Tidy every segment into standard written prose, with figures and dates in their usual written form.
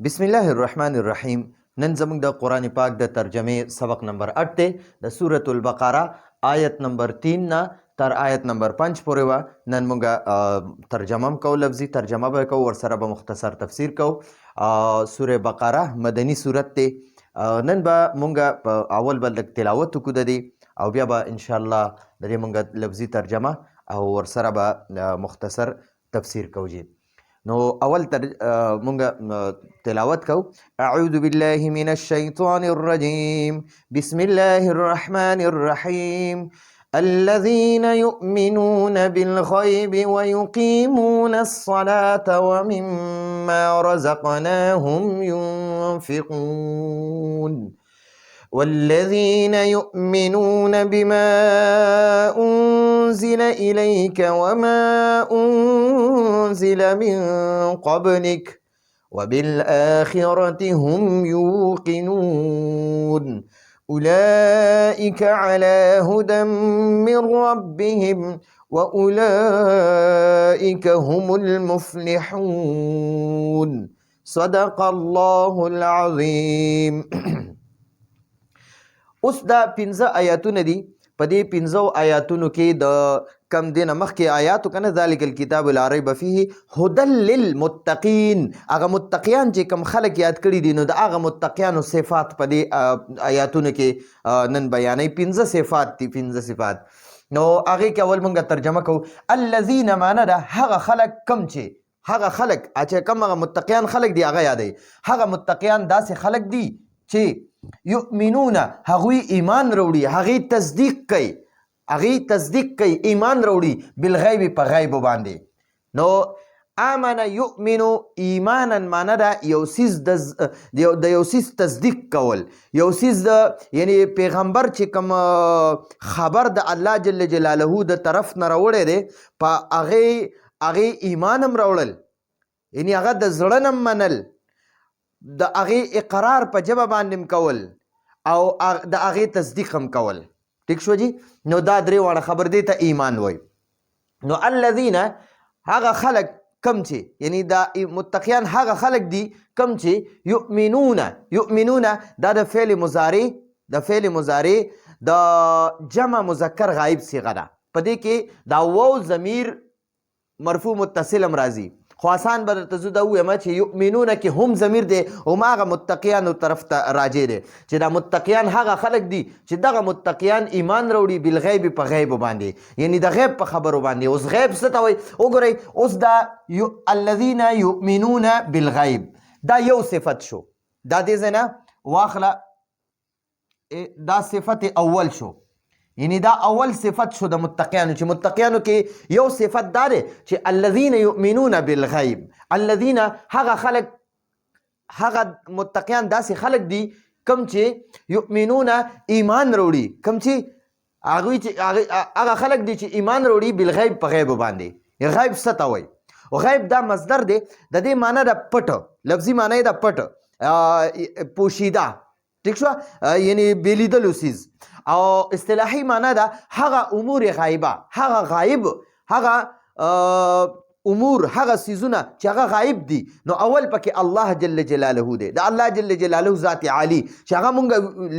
بسم الله الرحمن الرحیم. نن زموږ د قرآن پاک د ترجمې سبق نمبر 8 دی. د سورة البقره آیت نمبر 3 نه تر آیت نمبر 5 پورې وه. نن موږ ترجمه هم کوو، لفظي ترجمه به کوو، ورسره به مختصر تفسیر کوو. سوره بقره مدني سورت دی. نن به موږ په اول به لږ تلاوت وکړو د دې، او بیا به انشاءالله د دې موږ لفظي ترجمه او ورسره به مختصر تفسیر کوو. جی نو اول مونږ تلاوت کو. اعوذ بالله من الشیطان الرجیم بسم الله الرحمن الرحیم الذين يؤمنون بالغيب ويقيمون الصلاة ومما رزقناهم ينفقون والذين يؤمنون بما أنزل إليك وما أنزل من قبلك وبالآخرة هم يوقنون أولئك على هدى من ربهم وأولئك هم المفلحون صدق الله العظيم. اوس دا 15 آیاتونه دي. په دې 15 آیاتونو کې د کم دینه مخکې آیاتو کنه ذالک الکتاب لا ریب فیه هدى للمتقین، هغه متقیان چې کم خلک یاد کړي دي نو د هغه متقیانو صفات په دې آیاتونو کې نن بیانوي. 15 صفات دي، 15 صفات. نو هغې کې اول مونږ ترجمه کوو. الذین معنی ده هغه خلک کم چې هغه خلک چې کم هغه متقیان خلک دي هغه یادوي. هغه متقیان داسې خلک دي چې یؤمنون هغوی ایمان روړي، هغې تصدیق کوي ایمان روړي بالغیب په غیب باندې. نو آمن یؤمنو ایمانا معنی ده یو څیز د یو څیز تصدیق کول، یو څیز د یعنی پیغمبر چې کوم خبر د الله جل جلاله د طرف نه راوړی دی په هغې ایمان هم راوړل، یعنی هغه د زړه نه منل، د هغې اقرار په ژبه باندې کول او د هغې تصدیق هم کول. ټیک شو جی. نو دا درې واړه خبر دی ته ایمان وای. نو الذین هغه خلق کم چې یعنی دا متقیان هغه خلق دي کم چې یؤمنون دا د فعل مضارع د جمع مذکر غایب صیغه ده. په دې کې دا واو ضمیر مرفوع متصل هم راځي، خو آسان به درته زه دا ووایم چې یؤمنونه کې هم ضمیر دی هم هغه متقیانو طرف ته راجع دی چې دا متقیان هغه خلک دي چې دغه متقیان ایمان راوړي بالغیب په غیب باندې، یعنی د غیب په خبرو باندې. اوس غیب څه ته وایي وګورئ. اوس دا الذین یؤمنون بالغیب دا یو صفت شو، دا دې ځای نه واخله، دا صفت اول شو، یعنی دا اول صفت شو د متقیانو چې متقیانو کې یو صفت دا دی چې الذین یؤمنون بالغیب. الذین هغه خلق هغه متقیان داسې خلق دي کم چې یؤمنون ایمان روړي، کم چې هغه خلق دي چې ایمان روړي بالغیب په غیب باندې. غیب څه ته وایي؟ غیب دا مصدر دی، د دې معنی ده پټ، لفظي معنی یې ده پټ، پوشیده. ٹھیک شو، یعنی بیلیدلو سیز. او اصطلاحي معنی ده هغه امور غایبه، هغه غایب، هغه امور، هغه سیزونه چې هغه غایب دي. نو اول پکې الله جل جلاله دی، د الله جل جلاله ذات عالی چې هغه مونږ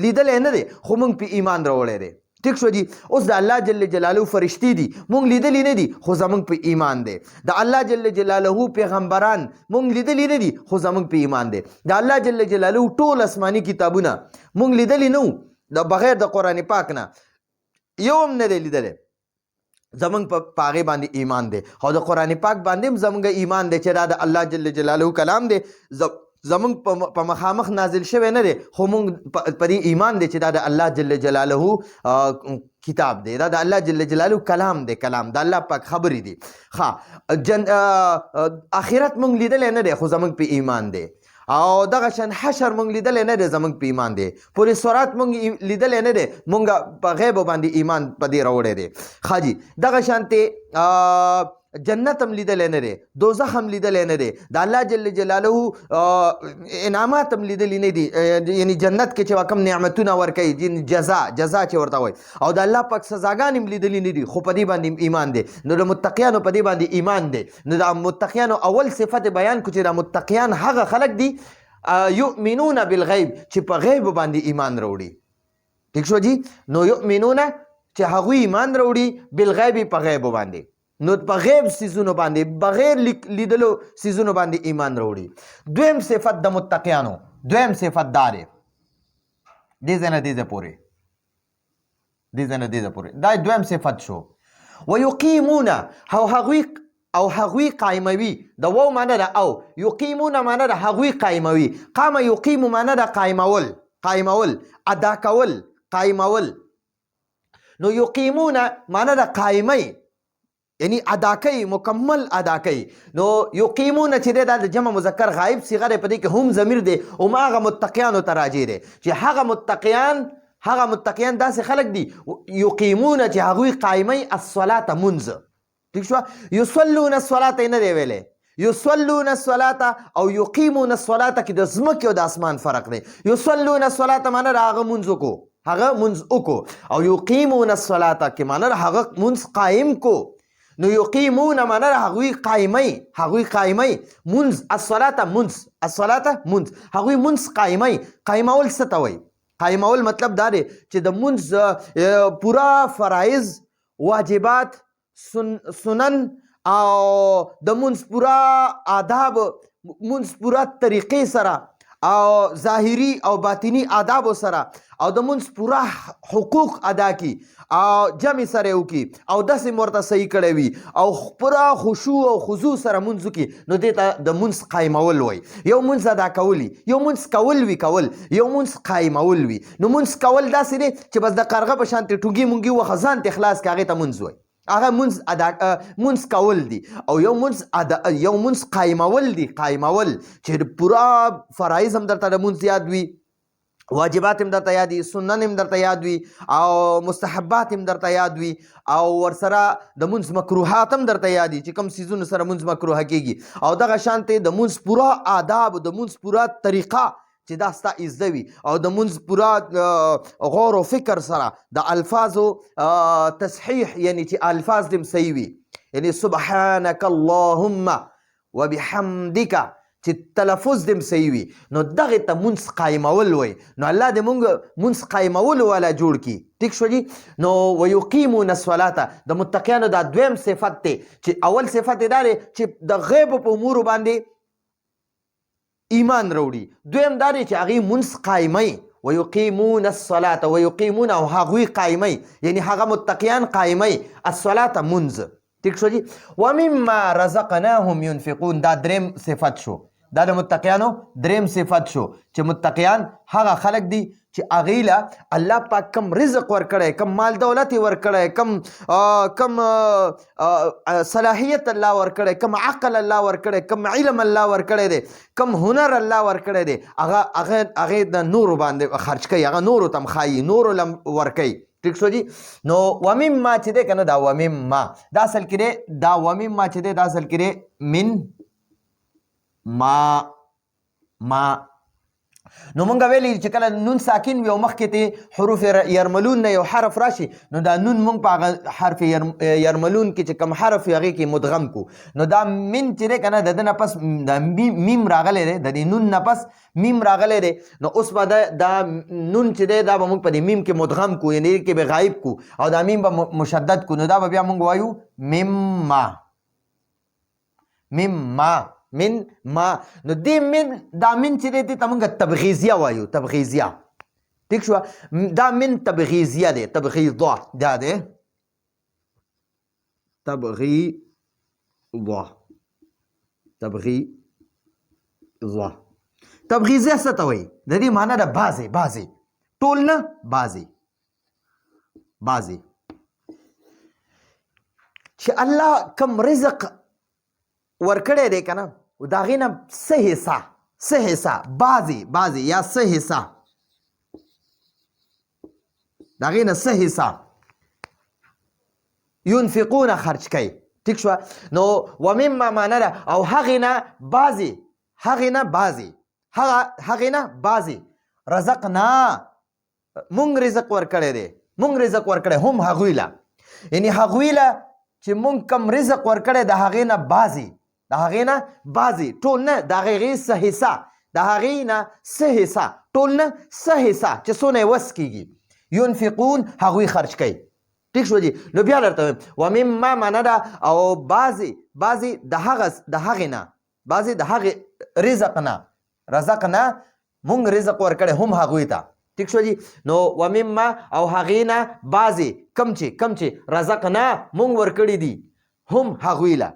لیدلی نه دی خو مونږ په ایمان راوړی دی. ٹھیک شو جی. اوس د الله جل جلاله فرشتي دي مونږ لیدلی نه دي خو زمونږ په ایمان دی. د الله جل جلاله پیغمبران مونږ لیدلی نه دي خو زمونږ په ایمان دی. د الله جل جلاله ټول آسماني کتابونه مونږ لیدلی نه وو د بغیر د قرآن پاک نه، یو هم نه دی لیدلی، زمونږ په هغې باندې ایمان دی. او د قرآن پاک باندې هم زمونږ ایمان دی چې دا د الله جل جلاله کلام دی، زمونږ په مخامخ نازل شوی نه دی خو مونږ په دې ایمان دی چې دا د الله جل جلاله کتاب دی، دا د الله جل جلاله کلام دی، کلام د الله پاک خبرې دي. آخرت مونږ لیدلی نه دی خو زمونږ په ایمان دی. او دغه شان حشر مونږ لیدلی نه دی زمونږ په ایمان دی. پورې سورات مونږ لیدلی نه دی، مونږ په غیب باندې ایمان په دې راوړی دی. ښه جي. دغه شانتې جنت هم لیدلی نه دی، دوزخ هم لیدلی نه دی، د الله جل جلاله انعامات هم لیدلی نه دي، یعنی جنت کې چې کوم نعمتونه ورکوي جزا چې ورته وایي، او د الله پاک سزاګانې هم لیدلی نه دي خو په دې باندې ایمان دی. نو د متقیانو په دې باندې ایمان دی. نو د متقیانو اول صفت بیان کړو چې د متقیان هغه خلک دي یؤمنون بالغیب چې په غیب باندې ایمان راوړي. ٹھیک شو جی. نو یؤمنون چې هغوی ایمان راوړي بالغیب په غیب باندې، نو په غیب سیزونو باندې بغیر لیدلو سیزونو باندې ایمان راوړي. دویم صفت د متقیانو، دویم صفت دا دی، دې ځای نه دې ځای پورې، دې ځای نه دې ځای پورې، دا دویم صفت شو. ویقیمون او هغوی قایموي. د واو معنی ده او، یقیمون معنی ده هغوی قایموي. قام یقیم معنی ده قایمول، قایمول، ادا کول، قایمول. نو یقیمون معنی ده قایمي، یعنی ادا کوي، مکمل ادا کوي. نو یقیمون چې دی دا د جمع مذکر غایب صیغه دی، په دې کې هم ضمیر دی، هم هغه متقیانو ته راجع دی چې هغه متقیان داسې خلک دي یقیمون چې هغوی قایمي الصلاة منځ. ٹھیک شو. یصلون الصلاة یې نه دی ویلی، یصلون الصلاة او یقیمون الصلاة کې د ځمکې او د اسمان فرق دی. یصلون الصلاة معنی د هغه منځ وکړو، هغه منځ وکړو، او یقیمون الصلاة کې معنی د هغه منځ قایم کو. نو یقیمون معنی د هغوی قایمي، هغوی قایمي منځ، الصلاة منځ، الصلاة منځ، هغوی منځ قایمي. قایمول څه ته وایي؟ قایمول مطلب دا دی چې د منځ پورا فرایض، واجبات، سنن او د منځ پورا آداب، منځ پورا طریقې سره او ظاهري او باطنی آدابو سره، او د منځ پورا حقوق ادا کی او جمع سره وکي او داسې ورته صحیح کړی وي او پورا خشوع او خضوع سره منځ وکي، نو دې ته د منځ قایمول وایي. یو منځ ادا کولی، یو منځ کول وي کول، یو منځ قایمول وي. نو منځ کول داسې دی چې بس د قرغه په شانتې ټوګي مونګي وخه ځان ته خلاص کړي، هغې ته منځ وایي. هغه منځ ادا منځ کول دي، او یو منځ قایمول دي، قایمول چې پورا فرایض هم درته د منځ یاد وي، واجبات هم درته یاد وي، سنن هم درته یاد وي، او مستحبات هم درته یاد وي، او ورسره د منځ مکروهات هم درته یاد وي چې کوم څیزونو سره منځ مکروه کیږي، او دغه شانتې د منځ پورا آداب، د منځ پورا طریقه چې دا ستا ایزده وي، او د منځ پورا غور و فکر سره د الفاظو تصحیح، یعنی چې الفاظ دې صحیح وي، یعنی سبحانک اللهم وبحمدک چې تلفظ دې صحیح وي. نو دغه ته منځ قایمول وایي. نو الله دې مونږ منځ قایمول والا جوړ کړي. ٹھیک شو جی. نو ویقیمون الصلاة د متقیانو دا دویم صفت دی، چې اول صفت دا دی چې د غیب په امورو باندې ایمان راوړي. دویم دا دی چې هغې منځ قایمي، ویقیمون الصلاة، ویقیمون او هغوی قایمي، یعنی هغه متقیان قایمي الصلاة منځ. ٹھیک شو جی. ومما رزقناهم ينفقون دا دریم صفت شو، دا د متقیانو دریم صفت شو چې متقیان هغه خلک دي چې هغې له الله پاک کم رزق ورکړی، کم مال دولت یې ورکړی، کم صلاحیت الله ورکړی، کم عقل الله ورکړی، کم علم الله ورکړی دی، کم هنر الله ورکړی دی، هغې د نورو باندې خرچ کوي، هغه نورو ته هم ښایي، نورو له ورکوي. ٹھیک شو جی. نو ومما چې دی که نه، دا ومما دا اصل کې دی، دا ومما چې دی دا اصل کې دی من ما. نو مونږ ویلي چې کله نون ساکن وي او مخکې ته حروف یرملون نه یو حرف راشي، نو دا نون مونږ په هغه حرف یرملون کې چې کوم حرف وي هغې کې مدغم کو. نو دا من چې دی که نه، د ده نه پس د میم راغلی دی، د دې نون نه پس میم راغلی دی. نو اوس به دا نون چې دی دا به مونږ په دې میم کې مدغم کو، یعنې دې کې به غایب کو، او دا میم به مشدد کو. نو دا به بیا مونږ وایو مما، مما، من ما. نو دې من، دا من چې دی دې ته مونږ تبغیزیه وایو، تبغیزیه. ٹھیک شو. دا من تبغیزیه دی، تبغیضه دا دی، تبغیضه، تبغیضه. تبغیزیه څه ته وایي؟ د دې معنی ده بعضې، بعضې، ټول نه، بعضې، بعضې. چې الله کم رزق ورکړی دی که نه، د هغې نه څه حصه، څه حصه، بعضې، بعضې یا څه حصه، د هغې نه څه حصه ينفقون خرچ کوي. ٹھیک شوه. نو ومما معنی ده او هغې نه بعضې، هغې نه بعضې، هغې نه بعضې، رزقنا مونږ رزق ورکړی دی، مونږ رزق ورکړی هم هغوی له، یعنې هغوی له چې مونږ کم رزق ورکړی د هغې نه بعضې، د هغې نه بعضې، ټول نه، د هغې څه حصه د هغې نه څه حصه ټول نه څه حصه چې څونه یې وس کېږي ينفقون هغوی خرج کوي ټیک شو جي نو بیا درته وایم ومما معنا ده او بعضې د هغې نه بعضې د هغې رزق نه مونږ رزق ورکړی هم هغوی ته ټیک شو جي نو ومما او هغې نه بعضې کم چې رزقنا مونږ ورکړي دي هم هغوی له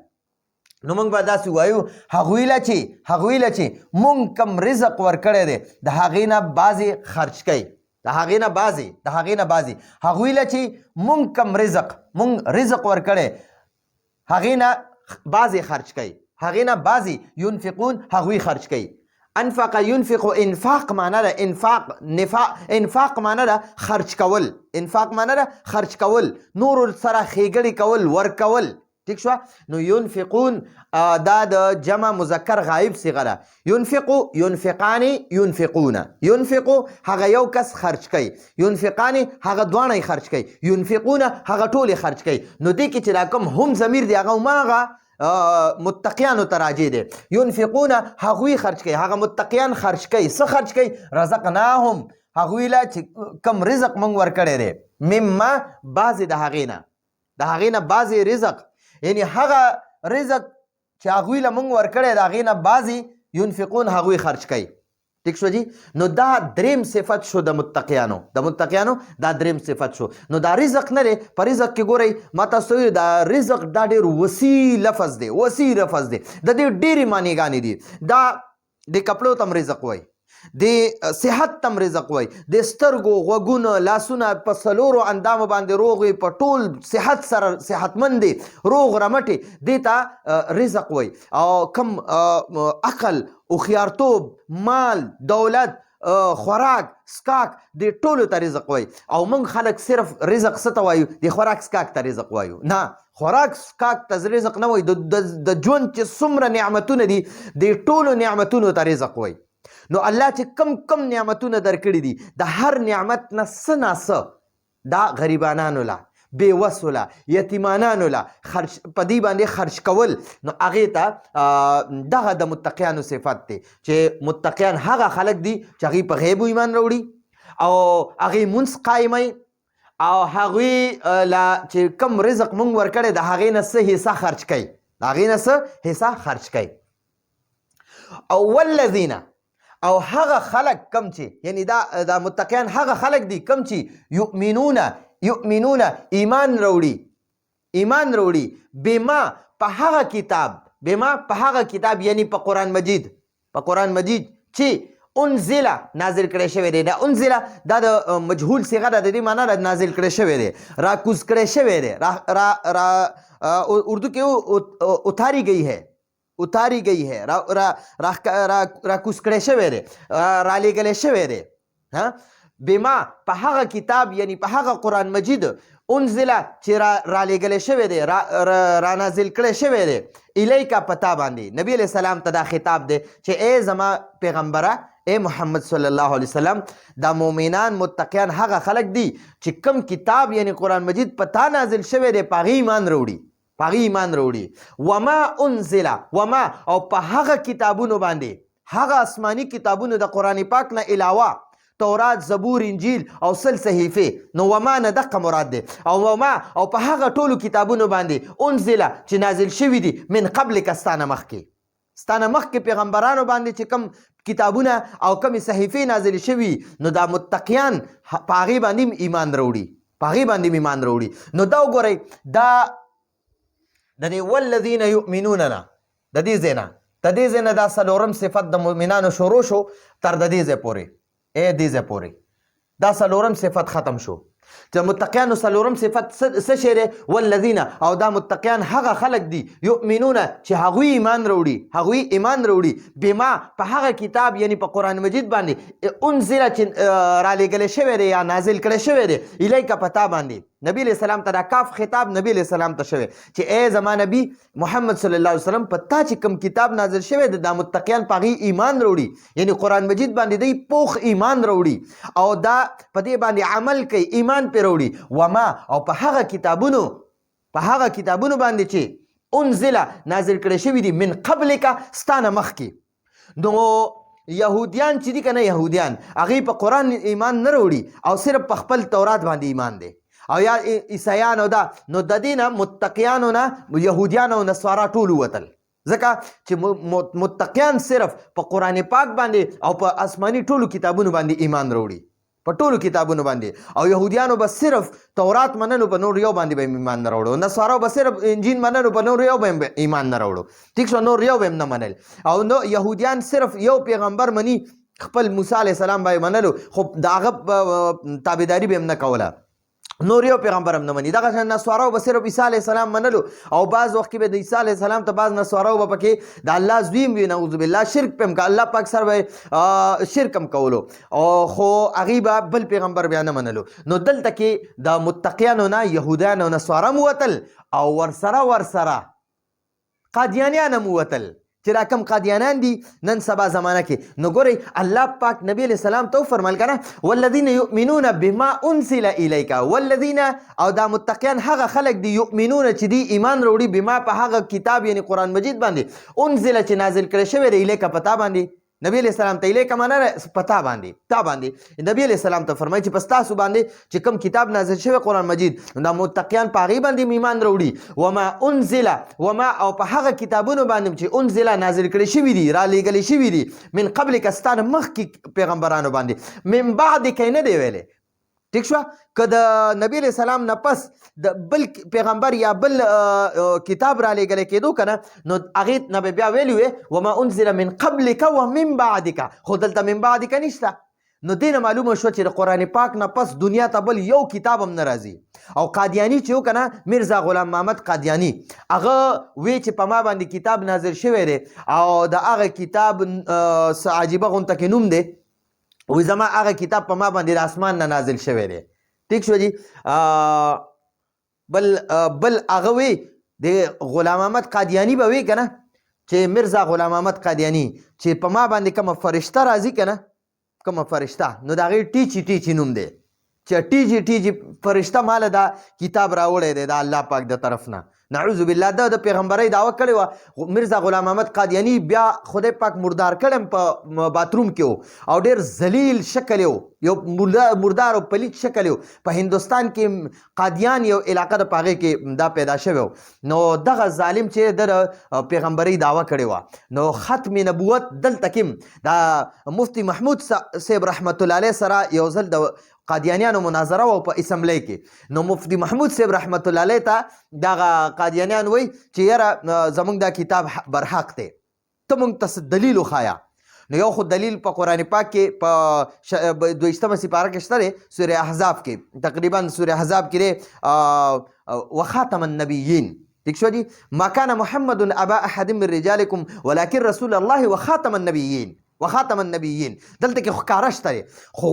نو مونږ به داسې وایو هغوی له چې مونږ کم رزق ورکړی دی د هغې نه بعضې خرج کوي د هغې نه بعضې هغوی له چې مونږ کم مونږ رزق ورکړی هغې نه بعضې خرج کوي هغې نه بعضې ينفقون هغوی خرج کوي انفق ينفق انفاق معنا ده انفاق معنا ده خرج کول نور سره ښېګړې کول ورکول ٹھیک شو نو ينفقون دا د جمع مذکر غائب صيغه ده ينفقان ينفقون ينفقو هغه یو کس خرج کوي ينفقان هغه دوانه خرج کوي ينفقون هغه ټول خرج کوي نو دې کې چې راکم هم ضمیر دی هغه ماغه متقیانو ته راجع دی ينفقون هغوی خرج کوي هغه متقیان خرج کوي څه خرج کوي رزقناهم هغوی له چې کم رزق موږ ورکړی دی مما بعضې د هغې نه بعضې رزق یعنی هغه رزق چې هغوی له موږ ورکړی د هغې نه بعضې ينفقون هغوی خرج کوي ٹھیک شو جی نو دا دریم صفت شو د متقیانو دا دریم صفت شو نو دا رزق نه دی په رزق کې ګورئ ما تاسو ته دا رزق دا ډېر وسیع لفظ دی د دې ډېرې معنیګانې دي دا د کپړو تم رزق وایي د صحت تم رزق وایي د سترګو غوږونه لاسونه په څلورو اندامو باندې روغ وي په ټول صحت سره صحتمند دي روغ رمټې دې ته رزق وایي او کم عقل هوښیارتوب مال دولت خوراک سکاک د ټولو ته رزق وایي او موږ خلک صرف رزق څه ته وایو د خوراک سکاک ته رزق وایو نه خوراک سکاک ته رزق نه وایي د ژوند چې څومره نعمتونه دي د ټولو نعمتونو ته رزق وایي نو الله چې کم نعمتونه درکړي دي د هر نعمت نه څه ناڅه دا غریبانانو له بېوسو له یتیمانانو له په دې باندې خرج کول نو هغې ته دغه د متقیانو صفت دی چې متقیان هغه خلک دي چې هغوی په غیبو ایمان راوړي او هغوی مونځ قایموي او هغوی له چې کم رزق مونږ ورکړی د هغې نه څه حصه خرج کوي او والذین او هغه خلک کم چې یعنی دا متقیان هغه خلک دي کم چې یؤمنون ایمان راوړي بما په هغه کتاب یعنی په قرآن مجید چې انزل نازل کړی شوی دی دا انزل دا د مجهول صيغه ده د دې معنا ده نازل کړی شوی دی راکوز کړی شوی دی اردو کې اتاری گئی ہے راکوز کړی شوی دی رالیږلی شوی دی بما په هغه کتاب یعنی په هغه قرآن مجید انزله چې رالیږلی شوی دی رانازل کړی شوی دی الیکا پتا باندې نبی علیہ السلام ته دا خطاب دی چې ای زما پیغمبره اے محمد صلی الله علیه وسلم دا مومنان متقیان هغه خلک دي چې کم کتاب یعنی قرآن مجید پتا نازل شوی دی پاغي ایمان راوړي وما انزل وما او په هغه کتابونو باندې هغه آسمانی کتابونو د قرآن پاک نه علاوه تورات زبور انجیل او سل صحیفه نو وما نه دقه مراد دی او وما او په هغه ټولو کتابونو باندې انزل چې نازل شوي دي من قبل ستانه مخکې پیغمبرانو باندې چې کم کتابونه او کم صحیفه نازل شوي نو دا متقیان په هغې باندې ایمان راوړي نو دا وګورئ دا د دې والذین یؤمنون نه د دې ځای نه دا څلورم صفت د مؤمنانو شروع شو تر د دې ځای پورې دا څلورم صفت ختم شو چې متقیانو څلورم صفت څه شی دی والذین او دا متقیان هغه خلک دي یؤمنون چې هغوی ایمان راوړي بما په هغه کتاب یعنی په قرآن مجید باندې انزله چې رالیږلی شوی دی یا نازل کړی شوی دی الیکا په تا باندې نبی علیہ السلام ته دا کاف خطاب نبی علیہ السلام ته شوی چې ای زما نبی محمد صلی الله علیه وسلم په تا چې کوم کتاب نازل شوی دی دا متقیان په هغې ایمان راوړي یعنی قرآن مجید باندې دی پوخ ایمان راوړي او دا په دې باندې عمل کوي ایمان پرې راوړي وما او په هغه کتابونو باندې چې انزله نازل کړی شوي دي من قبلک ستانه مخکې نو یهودیان چې دي که نه یهودیان هغوی په قرآن ایمان نه راوړي او صرف په خپل تورات باندې ایمان دی او یا عیسایان او دا نو د دې نه متقیانو نه یهودیان او نصارا ټول ووتل ځکه چې متقیان صرف په قرآن پاک باندې او په آسماني ټولو کتابونو باندې ایمان راوړي په ټولو کتابونو باندې او یهودیانو به صرف تورات منلو په نور یو باندې به ایمان نه راوړو نصارا به صرف انجیل منلو په نور یو به ایمان نه راوړو ټیک شو نور یو به هم نه منل او نو یهودیان صرف یو پیغمبر مني خپل موسی علیه السلام به یې منلو خو د هغه تابعداري به هم نه کوله نور یو پیغمبر هم نه مني دغه شان نصاراو به صرف عیسی علیه السلام منلو او بعض وخت کې به د عیسی علیه السلام ته بعض نصاراو به پکې د الله زوی وي نعوذ بالله شرک په هم که الله پاک سره به شرک هم کولو خو هغوی به بل پیغمبر بیا نه منلو نو دلته کې د متقیانو نه یهودیان او نصارا هم وتل او ورسره قادیانیان هم وتل چې را کم قادیانان دي نن سبا زمانه کې نو ګورئ الله پاک نبی علیہ السلام ته وفرمایل که نه والذین یؤمنون بما انزل الیک والذین او دا متقیان هغه خلک دي یؤمنون چې دي ایمان راوړي بما په هغه کتاب یعنی قرآن مجید باندې انزل چې نازل کړی شوی دی الیک په تا باندې نبی علیہ السلام ته الیک معنا پتا باندې نبی علیہ السلام ته فرمایي چې پس تاسو باندې چې کوم کتاب نازل شوی قرآن مجید دا متقیان په هغې باندې ایمان راوړي وما انزل وما او په هغه کتابونو باندې چې انزل نازل کړي شوي دي رالیږلي شوي دي من قبلک ستا نه مخکې پیغمبرانو باندې من بعد کې نه دی ویلی ٹھیک شو که د نبی علیہ السلام نه پس د بل پیغمبر یا بل کتاب را لېږلی کېدو که نه نو هغې نه به بیا ویلي وې وما انزل من قبلک ومن بعدک خو دلته من بعدک نشته نو دې نه معلومه شوه چې د قرآن پاک نه پس دنیا ته بل یو کتاب هم نه راځي او قادیاني چې و که نه میرزا غلام محمد قادیاني هغه وی چې په ما باندې کتاب نازل شوی دی او د هغه کتاب څه عجیبه غونته کې نوم دی وی زما هغه کتاب په ما باندې د اسمان نه نازل شوی دی ٹھیک شو جی بل هغه وی د غلام محمد قادیانی به وی که نه چې مرزا غلام محمد قادیانی چې په ما باندې کومه فرشته راځي که نه کومه فرشته نو د هغې ټیچي نوم دی چې ټیچي فرشته ماله دا کتاب راوړی دی د الله پاک د طرف نه نعوذ بالله د پیغمبرۍ دعوه کړې وه مرزا غلام محمد قادیانی بیا خدای پاک مردار کړم په باتروم کې و او ډېر ذلیل شکل یو یو مردار او پلیت شکل یو په هندوستان کې قادیان یو علاقه د په هغې کې دا پیدا شوی و نو دغه ظالم چې د پیغمبرۍ دعوه کړې وه نو ختم نبوت دلته کې دا مفتی محمود صاحب رحمت الله علیه سره یو ځل د قادیانیانو مناظره و په اسمبلی کې نو مفتی محمود صاحب رحمت الله علیه ته دغه قادیانیان وی چې یاره زموږ دا کتاب برحق دی ته موږ ته دلیل وښایه نو یو خو دلیل په قرآن پاک کې په 22 سپاره کې شته دی سوره احزاب کې تقریبا سوره احزاب کې دی وخاتم النبیین ٹھیک شو جی ما کان محمد ابا احد من رجالکم ولکن رسول الله وخاتم النبیین دلته کې ښکاره شته دی خو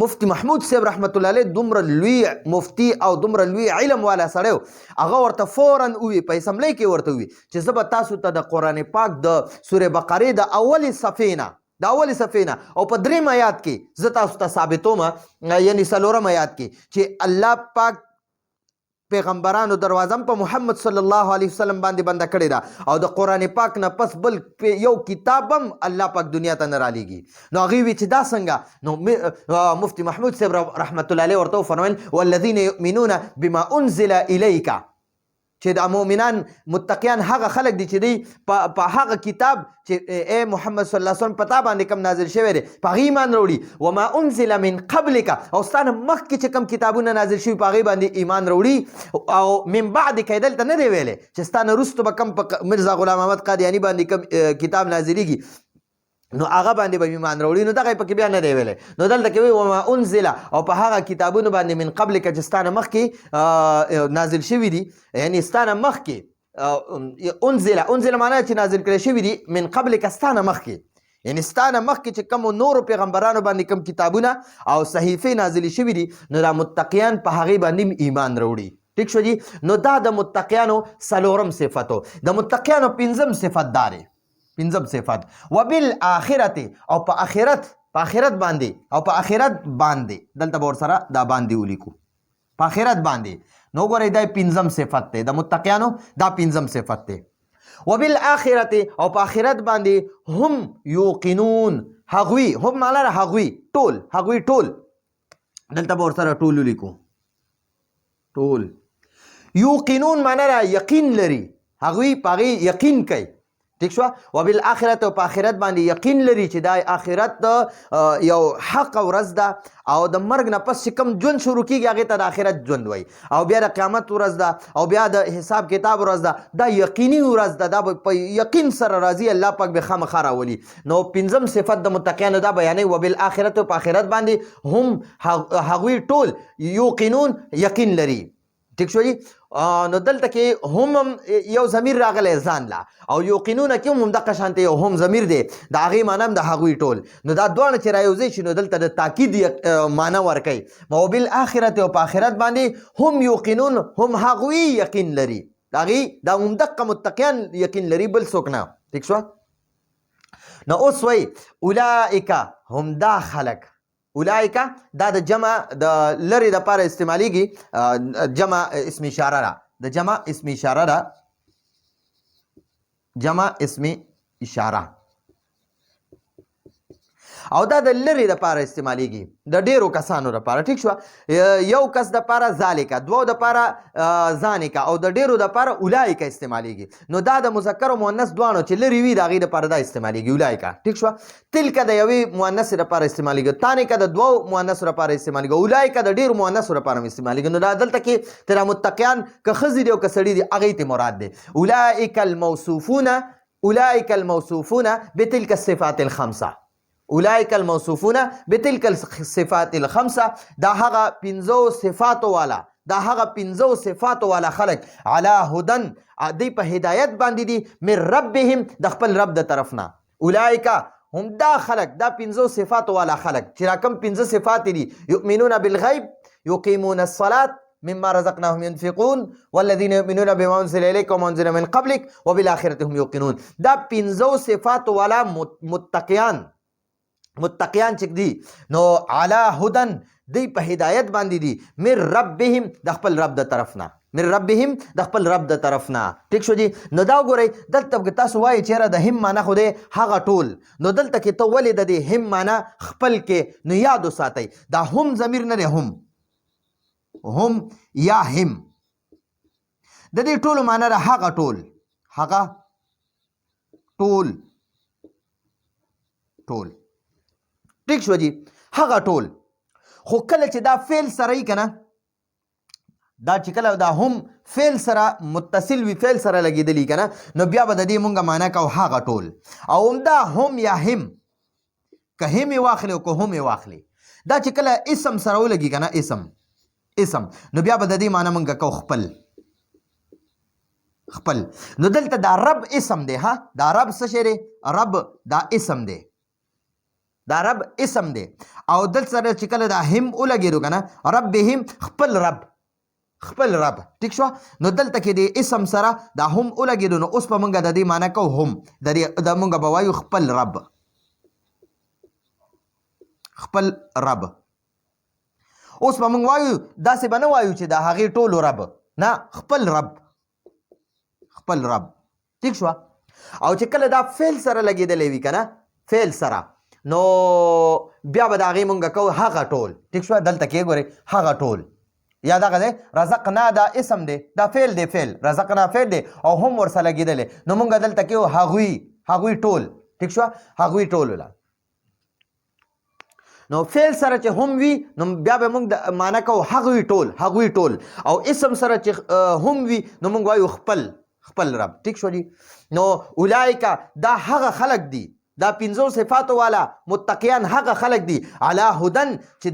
مفتی محمود صاحب رحمت الله علیه دومره لوی مفتی او دومره لوی علم والا سړی و هغه ورته فورا ووي په اسمبلی کې ورته ووي چې زه به تاسو ته د قرآن پاک د سورې بقرې د اولې صفحې نه او په 3 آیات کې زه تاسو ته ثابتوم یعنی 4 آیات کې چې الله پاک پیغمبرانو دروازم په محمد صلی الله علیه وسلم باندې بنده کړې ده او د قرآن پاک نه پس بل یو کتاب هم الله پاک دنیا ته نه رالیږي نو هغوی وی چې دا څنګه نو مفتی محمود صاحب رحمت الله علیه ورته وفرمایل والذین یؤمنون بما انزل الیک چې د مؤمنان متقیان هغه خلک دي چې دی په هغه کتاب چې ای محمد صلی الله علیه وسلم پتا باندې کم نازل شوی دی په هغې ایمان راوړي وما انزل من قبلک او ستا نه مخکې چې کم کتابونه نازل شوي په هغې باندې ایمان راوړي او من بعد کې دلته نه دی ویلی چې ستا نه وروستو به کم په مرزا غلام محمد قادیاني باندې کم کتاب نازلیږي نو هغه باندې به ایمان راوړي نو دغه پکې بیا نه دی ویلی نو دلته کې وایي وما انزل او په هغه کتابونو باندې من قبلک چې ستا نه مخکې نازل شوي دي یعنی ستا نه مخکې انزل معنا چې نازل کړی شوي دي من قبلک ستا نه مخکې یعنی ستا نه مخکې چې کومو نورو پیغمبرانو باندې کوم کتابونه او صحیفې نازلې شوي دي نو دا متقیان په هغې باندې ایمان راوړي ٹھیک شو جی نو دا د متقیانو 4 صفت د متقیانو 5 صفت دا دی 5 صفات وبالآخرت او په آخرت باندې دلته به ورسره دا باندې ولیکو په آخرت باندې نو ګورئ دا 5 صفت دی د متقیانو دا 5 صفت دی وبالآخرت او په آخرت باندې هم یوقنون هغوی هم معنا ده هغوی ټول هغوی ټول دلته به ورسره ټول ولیکو ټول یوقنون معنا ده یقین لري هغوی په هغې یقین کوي ٹھیک شو وبالآخرت او په آخرت باندې یقین لري چې دا آخرت د یو حق ورځ ده او د مرګ نه پس چې کوم ژوند شروع کیږي هغې ته د آخرت ژوند وایي او بیا د قیامت ورځ ده او بیا د حساب کتاب ورځ ده دا یقیني ورځ ده دا په یقین سره راځي الله پاک به خامخا راولي نو پنځم صفت د متقیانو دا بیانوي وبالآخرت او په آخرت باندې هم هغوی ټول یوقنون یقین لري ٹھیک شو نو دلته کې هم یو ضمیر راغلی ځان لا او یوقنون کې هم دغه شانته یو هم ضمیر دی د هغې معنا هم د هغوی ټول نو دا دواړه چې رایوځی شي نو دلته د تاکید معنا ورکوي وبالآخرت او په آخرت باندې هم یوقنون هم هغوی یقین لري د هغې دا همدقه متقیان یقین لري بل څوک نه ٹھیک شو نو اوس وایي اولئک هم دا خلک اولئک دا د جمع د لرې دپاره استعمالیږي جمع اسم اشاره ده د جمع اسم اشاره ده جمع اسم اشاره او دا د لرې دپاره استعمالیږي د ډیرو کسانو دپاره ټیک شوه یو کس دپاره ذالکه دوو دپاره ځانکه او د ډیرو دپاره اولئکه استعمالیږي نو دا د مذکر او مؤنث دواړو چې لرې وي د هغې دپاره دا استعمالیږي اولئکه ټیک شوه تلکه د یوې مؤنثې دپاره استعمالیږي تانکه د دوو مؤنثو دپاره استعمالیږي اولئکه د ډیرو مؤنثو دپاره هم استعمالیږي نو دا دلته کې تر متقیان که ښځې دي او که سړي دي هغې ته مراد دی اولئک الموصوفون بتلک الصفات الخمسه اولئک الموصوفون بتلک الصفات الخمسه دا هغه پنځو صفاتو والا دا هغه پنځو صفاتو والا خلک علی هدن دی په هدایت باندې دي من ربهم د خپل رب د طرف نه اولئک هم دا خلک دا پنځو صفاتو والا خلک چې را کوم پنځه صفات دي یؤمنون بالغیب یقیمون الصلاة مما رزقناهم ينفقون والذين يؤمنون بما انزل اليك وما انزل من قبلك وبالاخره هم يوقنون دا پنځو صفاتو والا متقیان چې دي نو علی هدن دی په هدایت باندې دي من ربهم د خپل رب د طرف نه من ربهم د خپل رب د طرف نه ټیک شو جی نو دا وګورئ دلته که تاسو وایئ چېرې د هم معنا خو دی هغه ټول نو دلته کې ته ولې د دې هم معنا خپل کې نو یاد وساتئ دا هم ضمیر نه دی هم یا هم د دې ټولو معنا ده هغه ټول ټیک شو جی هغه ټول خو کله چې دا فعل سره یي که نه دا چې کله دا هم فعل سره متصل وي فعل سره لګېدلي که نه نو بیا به د دې مونږ معنا کوو هغه ټول او همدا هم یا هم که هم یې واخلي او که هم یې واخلي دا چې کله اسم سره ولګي که نه اسم نو بیا به د دې معنا مونږ کوو خپل نو دلته دا رب اسم دی ها دا رب څه شی دی رب دا اسم دی دا رب اسم دی او دل سره چې کله دا هم ولګېدو که نه ربهم خپل رب ټیک شوه نو دلته کې د اسم سره دا هم ولګېدو نو اوس به موږ د دې معنا کوو هم د موږ به وایو خپل رب اوس به موږ وایو داسې به نه وایو چې د هغې ټولو رب نه خپل رب ټیک شوه او چې کله دا فعل سره لګېدلی وي که نه فعل سره نو بیا به د هغې مونږ کوو هغه ټول ټیک شوه دلته کې ګورئ هغه ټول یا دغه دی رزقنا دا اسم دی دا فعل دی فعل رزقنا فعل دی او هم ورسره لګېدلی نو مونږ دلته کې هغوی ټول ټیک شوه هغوی ټول ولا نو فعل سره چې هم وي نو بیا به مونږ معنا کوو هغوی ټول او اسم سره چې هم وي نو مونږ وایو خپل رب ټیک شو دي نو اولئک دا هغه خلک دي دا پنځو صفاتو والا متقیان هغه خلک دي علی هدن چې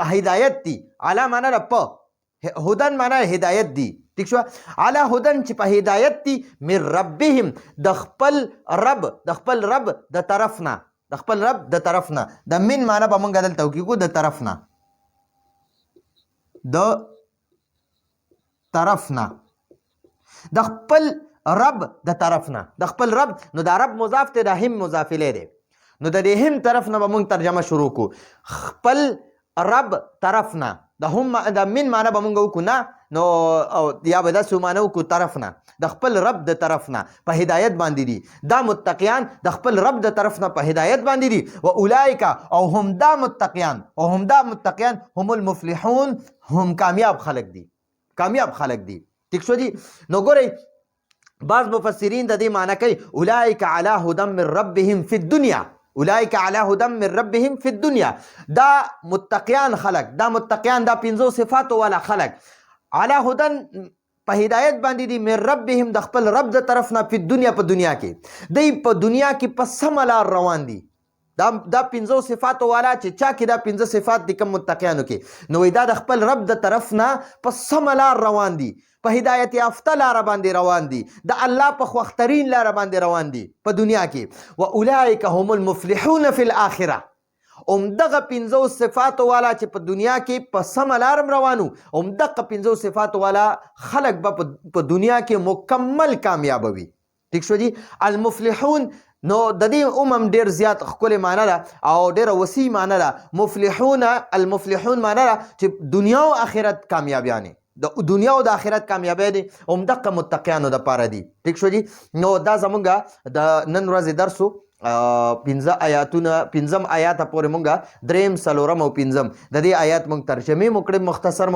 په هدایت دي علی معنا ده په هدن معنا هدایت دي ٹھیک شو علی هدن چې په هدایت دي من ربهم د خپل رب د طرف نه د من معنا به مونږ دلته وکړو د طرف نه د خپل رب د طرف نه د خپل رب نو دا رب مضاف ته د هم مضاف الیه دی نو د دې هم طرف نه به مونږ ترجمه شروع کو خپل رب طرف نه د هم د من معنی به مونږ وکړو نه نو یا به داسې معنی وکړو طرف نه د خپل رب د طرف نه په هدایت باندې دي دا متقیان د خپل رب د طرف نه په هدایت باندې دي و اولئک او هم دا متقیان هم المفلحون هم کامیاب خلق دي ٹھیک شو دي نو ګورئ بعض مفسرین د دې معنی کوي اولئک علی هدى من ربهم فی الدنیا اولئک علی هدى من ربهم فی الدنیا دا متقیان خلق دا پنځو صفاتو والا خلق علی هدى په هدایت باندې دي من ربهم د خپل رب د طرف نه په دنیا کې دی په دنیا کې په سم لار روان دي دا پنځو صفاتو والا چې چا کې دا پنځه صفات دي کوم متقیانو کې نو دا د خپل رب د طرف نه په سم لار روان دي په هدایت یافته لار باندې روان دي د الله په خوښترین لار باندې روان دي په دنیا کې و اولئک هم المفلحون فی الاخره دغه پنځو صفاتو والا چې په دنیا کې په سم لار روانو دغه پنځو صفاتو والا خلق به په دنیا کې مکمل کامیاب وي ٹھیک شو جی المفلحون نو د دې ډیر زیات ښکلې معنی ده او ډیره وسیع معنی ده المفلحون معنی ده چې دنیا او آخرت کامیابیانې د دنیا او د آخرت کامیابی دي دغه متقیانو دپاره دي ټیک شو جی نو دا زمونږ د نن ورځې درسو پنځم آیات پورې مونږه دریم څلورم او پنځم د دې آیات مونږ ترجمې مو کړې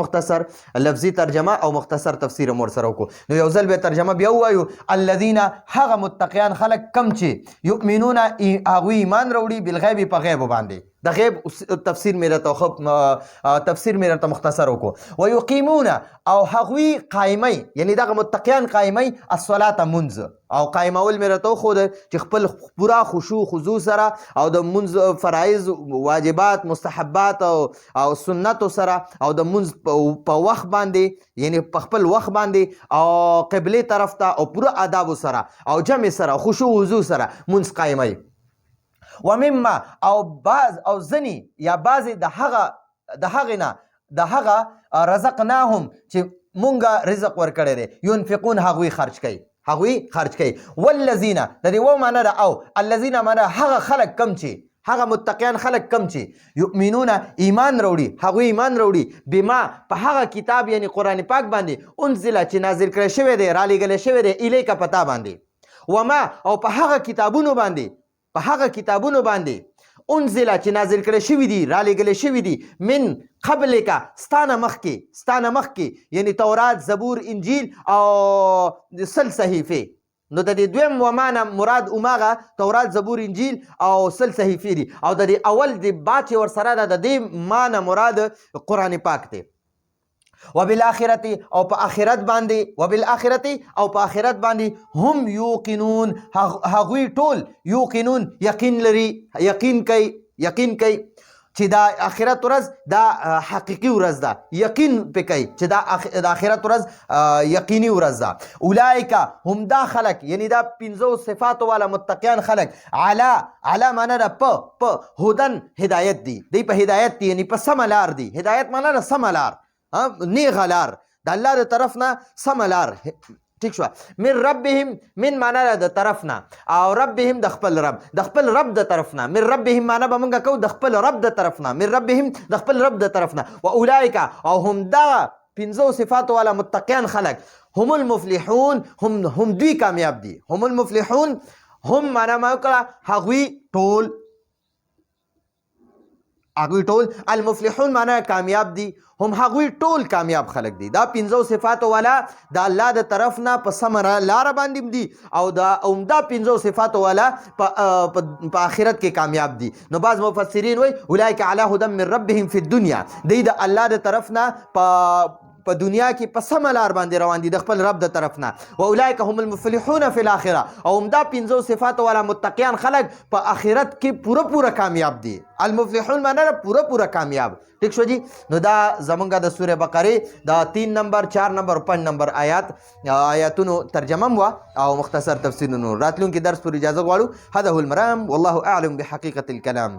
مختصر لفظي ترجمه او مختصر تفسیر مو ورسره وکړو نو یو ځل به ترجمه بیا ووایو الذین هغه متقیان خلک کم چې یؤمنون هغوی ایمان راوړي بالغیب په غیب باندې د غیب تفسیر مې درته مختصر وکړو ویقیمون او هغوی قایمي یعنی دغه متقیان قایمي الصلاة منځ او قایمول مې راته وښود چې خپل پوره خشوع خضوع سره او د منځ فرایض واجبات مستحبات او سنتو سره او د منځ په وخت باندې یعنی په خپل وخت باندې او قبلې طرف ته او پوره آدابو سره او جمع سره خشوع خضوع سره منځ قایمي ومما او بعض او ځنی یا بعضې د هغه رزقناهم چې مونږه رزق ورکړی دی ينفقون هغوی خرج کوي والذین د دې و معنی ده او الذین معنی هغه خلک کم چې هغه متقیان خلک کم چې یؤمنون ایمان راوړي بما په هغه کتاب یعنی قرآن پاک باندې انزله چې نازل کړی شوی دی رالیږلی شوی دی الیکه پتا باندې وما او په هغه کتابونو باندې انزله چې نازل کړی شوي دي رالیږلی شوي دي من قبلک ستانه مخکې یعنی تورات زبور انجیل او سل صحیفې نو د دې دویم ومانه مراد هماغه تورات زبور انجیل او سل صحیفې دي او د دې اول د با چې ورسره ده د دې مانه مراد قرآن پاک دی وبالآخرت او په آخرت باندې هم یوقنون هغوی ټول یوقنون یقین کوي چې دا آخرت ورځ دا حقیقي ورځ ده یقین پې کوي چې دا آخرت ورځ یقیني ورځ ده اولئک هم دا خلک یعنی دا پنځو صفاتو والا متقیان خلک علی معنی ده په هدن هدایت دي دی په هدایت دي یعنی په سمه لار دي هدایت معنی ده سمه لار نیغه لار د الله د طرف نه سمه لار ٹھیک شو من ربهم من معنا د طرف نه او ربهم د خپل رب د طرف نه من ربهم معنا به موږ کو د خپل رب د طرف نه من ربهم د خپل رب د طرف نه و اولئک او هم دا پنځو صفات والا متقیان خلق هم المفلحون هم دوی کامیاب دي هم المفلحون هم معنا ما کړه هغوی ټول المفلحون معنا کامیاب دي هم هغوی ټول کامیاب خلق دي دا پنځو صفاتو والا د الله د طرف نه په سمه لاره باندې دي او دا پنځو صفاتو والا په آخرت کې کامیاب دي نو بعض مفسرین وایي اولئک علی هدى من ربهم فی الدنیا دی د الله د طرف نه په دنیا کې په سمه لار باندې روان دي د خپل رب د طرف نه و اولئک هم المفلحون فی الاخره او همدا پنځو صفاتو والا متقیان خلق په آخرت کې پوره کامیاب دي المفلحون معنی پوره کامیاب ٹھیک شو جی نو دا زمونږه د سوره بقره دا 3 نمبر 4 نمبر 5 نمبر آیاتونو ترجمه مو او مختصر تفسیرونو راتلونکي درس پر اجازه غواړو هذا هو المرام والله اعلم بحقیقة الكلام